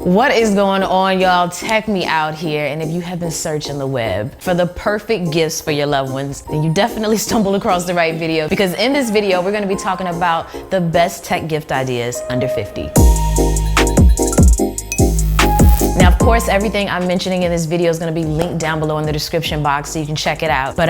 What is going on, y'all? Tech me out here, and if you have been searching the web for the perfect gifts for your loved ones, then you definitely stumbled across the right video, because in this video we're going to be talking about the best tech gift ideas under 50. Now, of course, everything I'm mentioning in this video is going to be linked down below in the description box so you can check it out. But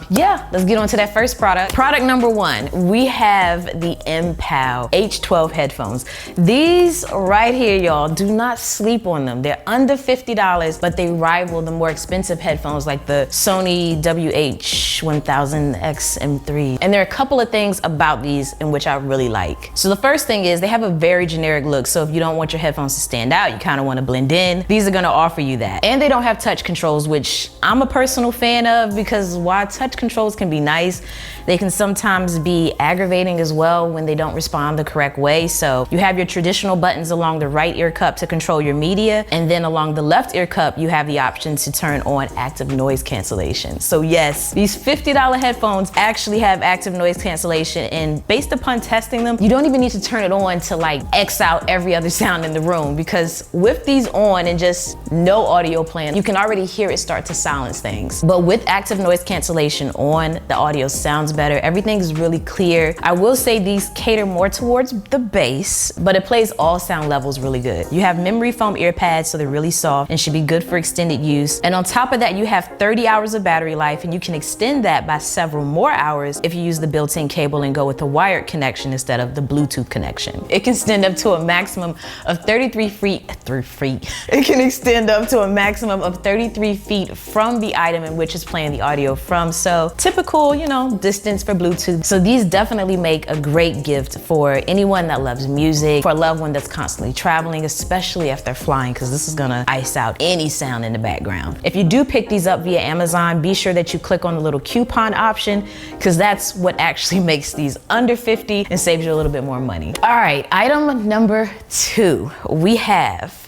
yeah, let's get on to that first product. Product number one, we have the MPOW H12 headphones. These right here, y'all, do not sleep on them. They're under $50, but they rival the more expensive headphones like the Sony WH-1000X-M3. And there are a couple of things about these in which I really like. So the first thing is they have a very generic look. So if you don't want your headphones to stand out, you kind of want to blend in, these are gonna offer you that. And they don't have touch controls, which I'm a personal fan of, because while touch controls can be nice, they can sometimes be aggravating as well when they don't respond the correct way. So you have your traditional buttons along the right ear cup to control your media, and then along the left ear cup, you have the option to turn on active noise cancellation. So yes, these $50 headphones actually have active noise cancellation, and based upon testing them, you don't even need to turn it on to like X out every other sound in the room, because with these on and just no audio playing, you can already hear it start to silence things. But with active noise cancellation on, the audio sounds better. Everything's really clear. I will say these cater more towards the bass, but it plays all sound levels really good. You have memory foam ear pads, so they're really soft and should be good for extended use. And on top of that, you have 30 hours of battery life, and you can extend that by several more hours if you use the built-in cable and go with the wired connection instead of the Bluetooth connection. It can extend up to a maximum of 33 feet. It can extend up to a maximum of 33 feet from the item in which it's playing the audio from. So typical, you know, distance for Bluetooth. So these definitely make a great gift for anyone that loves music, for a loved one that's constantly traveling, especially if they're flying, because this is gonna ice out any sound in the background. If you do pick these up via Amazon, be sure that you click on the little coupon option, because that's what actually makes these under 50 and saves you a little bit more money. All right, item number two, we have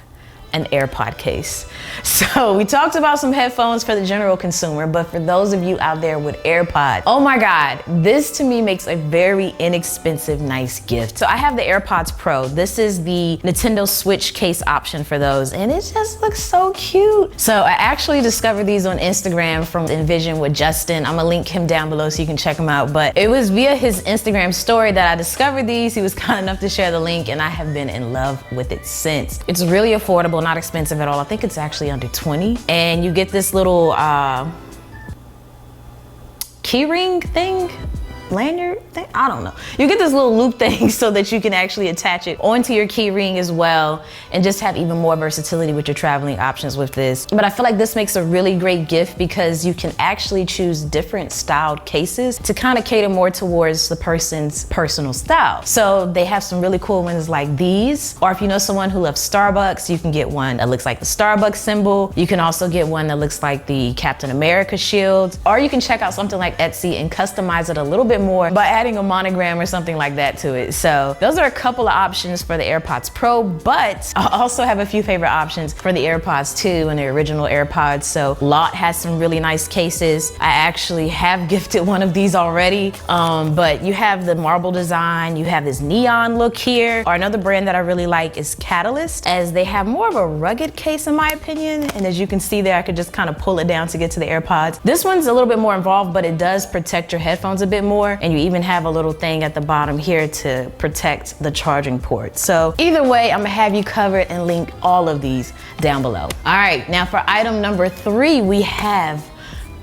an AirPod case. So we talked about some headphones for the general consumer, but for those of you out there with AirPods, oh my God, this to me makes a very inexpensive, nice gift. So I have the AirPods Pro. This is the Nintendo Switch case option for those, and it just looks so cute. So I actually discovered these on Instagram from Envision with Justin. I'm gonna link him down below so you can check him out, but it was via his Instagram story that I discovered these. He was kind enough to share the link, and I have been in love with it since. It's really affordable, not expensive at all. I think it's actually under 20, and you get this little key ring thing, lanyard thing, I don't know. You get this little loop thing so that you can actually attach it onto your key ring as well, and just have even more versatility with your traveling options with this. But I feel like this makes a really great gift because you can actually choose different styled cases to kind of cater more towards the person's personal style. So they have some really cool ones like these, or if you know someone who loves Starbucks, you can get one that looks like the Starbucks symbol. You can also get one that looks like the Captain America shield, or you can check out something like Etsy and customize it a little bit more by adding a monogram or something like that to it. So those are a couple of options for the AirPods Pro, but I also have a few favorite options for the AirPods 2 and the original AirPods. So Lot has some really nice cases. I actually have gifted one of these already, but you have the marble design, you have this neon look here, or another brand that I really like is Catalyst, as they have more of a rugged case in my opinion. And as you can see there, I could just kind of pull it down to get to the AirPods. This one's a little bit more involved, but it does protect your headphones a bit more. And you even have a little thing at the bottom here to protect the charging port. So either way, I'm gonna have you covered and link all of these down below. All right, now for item number three, we have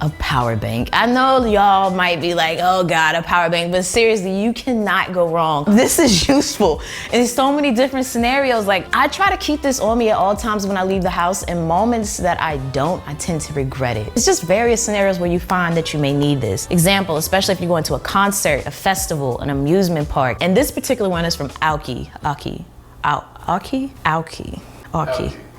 a power bank. I know y'all might be like, oh God, a power bank, but seriously, you cannot go wrong. This is useful in so many different scenarios. Like, I try to keep this on me at all times when I leave the house, and moments that I don't, I tend to regret it. It's just various scenarios where you find that you may need this. Example, especially if you're going to a concert, a festival, an amusement park. And this particular one is from Aoki.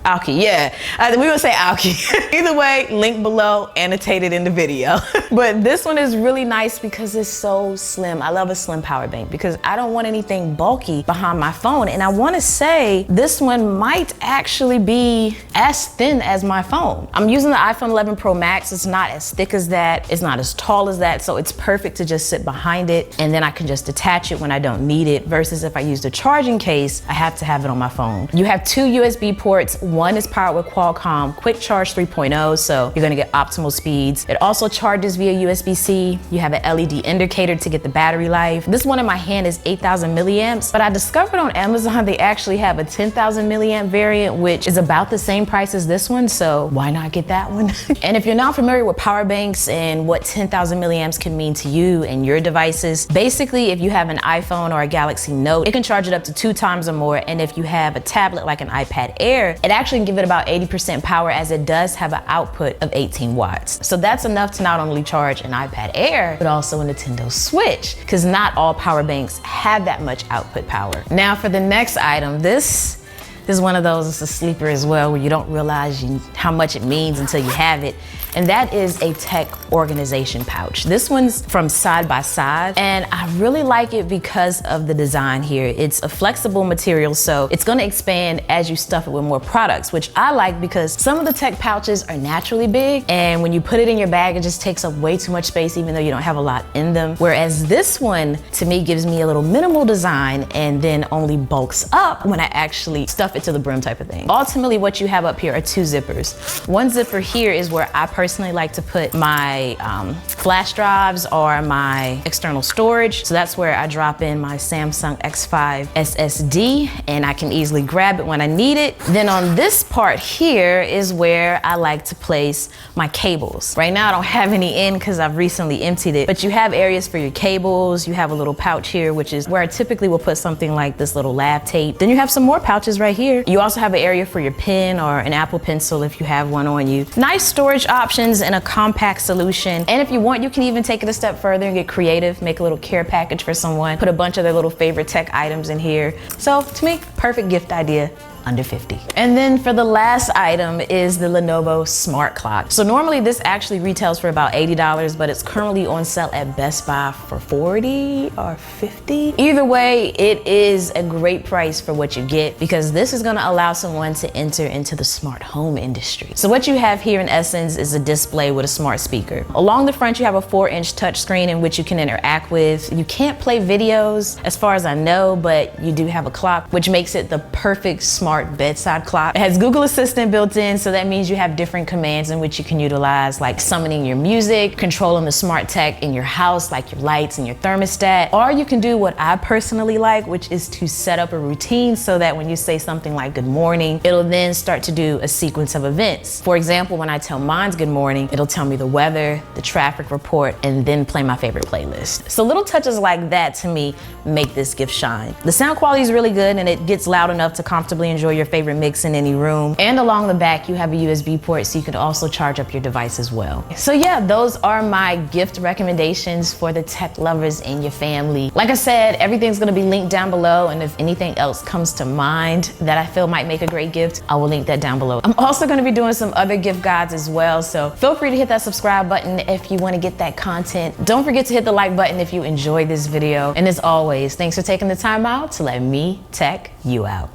Alki, yeah. We would say Alki. Either way, link below, annotated in the video. But this one is really nice because it's so slim. I love a slim power bank because I don't want anything bulky behind my phone. And I want to say this one might actually be as thin as my phone. I'm using the iPhone 11 Pro Max. It's not as thick as that. It's not as tall as that. So it's perfect to just sit behind it. And then I can just detach it when I don't need it versus if I used a charging case, I have to have it on my phone. You have 2 USB ports. One is powered with Qualcomm Quick Charge 3.0, so you're gonna get optimal speeds. It also charges via USB-C. You have an LED indicator to get the battery life. This one in my hand is 8,000 milliamps, but I discovered on Amazon they actually have a 10,000 milliamp variant, which is about the same price as this one, so why not get that one? And if you're not familiar with power banks and what 10,000 milliamps can mean to you and your devices, basically if you have an iPhone or a Galaxy Note, it can charge it up to 2 times or more, and if you have a tablet like an iPad Air, it actually can give it about 80% power, as it does have an output of 18 watts. So that's enough to not only charge an iPad Air, but also a Nintendo Switch, because not all power banks have that much output power. Now for the next item, this is one of those, it's a sleeper as well, where you don't realize how much it means until you have it. And that is a tech organization pouch. This one's from Side by Side, and I really like it because of the design here. It's a flexible material, so it's gonna expand as you stuff it with more products, which I like because some of the tech pouches are naturally big, and when you put it in your bag, it just takes up way too much space even though you don't have a lot in them. Whereas this one, to me, gives me a little minimal design and then only bulks up when I actually stuff it to the brim type of thing. Ultimately, what you have up here are 2 zippers. One zipper here is where I personally like to put my flash drives or my external storage. So that's where I drop in my Samsung X5 SSD, and I can easily grab it when I need it. Then on this part here is where I like to place my cables. Right now I don't have any in because I've recently emptied it, but you have areas for your cables. You have a little pouch here, which is where I typically will put something like this little lab tape. Then you have some more pouches right here. You also have an area for your pen or an Apple Pencil if you have one on you. Nice storage options and a compact solution. And if you want, you can even take it a step further and get creative, make a little care package for someone, put a bunch of their little favorite tech items in here. So to me, perfect gift idea. Under 50. And then for the last item is the Lenovo Smart Clock. So normally this actually retails for about $80, but it's currently on sale at Best Buy for 40 or 50. Either way, it is a great price for what you get because this is gonna allow someone to enter into the smart home industry. So what you have here in essence is a display with a smart speaker. Along the front, you have a 4-inch touchscreen in which you can interact with. You can't play videos as far as I know, but you do have a clock, which makes it the perfect smart bedside clock. It has Google Assistant built in, so that means you have different commands in which you can utilize, like summoning your music, controlling the smart tech in your house, like your lights and your thermostat. Or you can do what I personally like, which is to set up a routine so that when you say something like good morning, it'll then start to do a sequence of events. For example, when I tell mine's good morning, it'll tell me the weather, the traffic report, and then play my favorite playlist. So little touches like that to me make this gift shine. The sound quality is really good and it gets loud enough to comfortably enjoy your favorite mix in any room. And along the back, you have a USB port so you can also charge up your device as well. So yeah, those are my gift recommendations for the tech lovers in your family. Like I said, everything's gonna be linked down below, and if anything else comes to mind that I feel might make a great gift, I will link that down below. I'm also gonna be doing some other gift guides as well, so feel free to hit that subscribe button if you wanna get that content. Don't forget to hit the like button if you enjoyed this video. And as always, thanks for taking the time out to let me tech you out.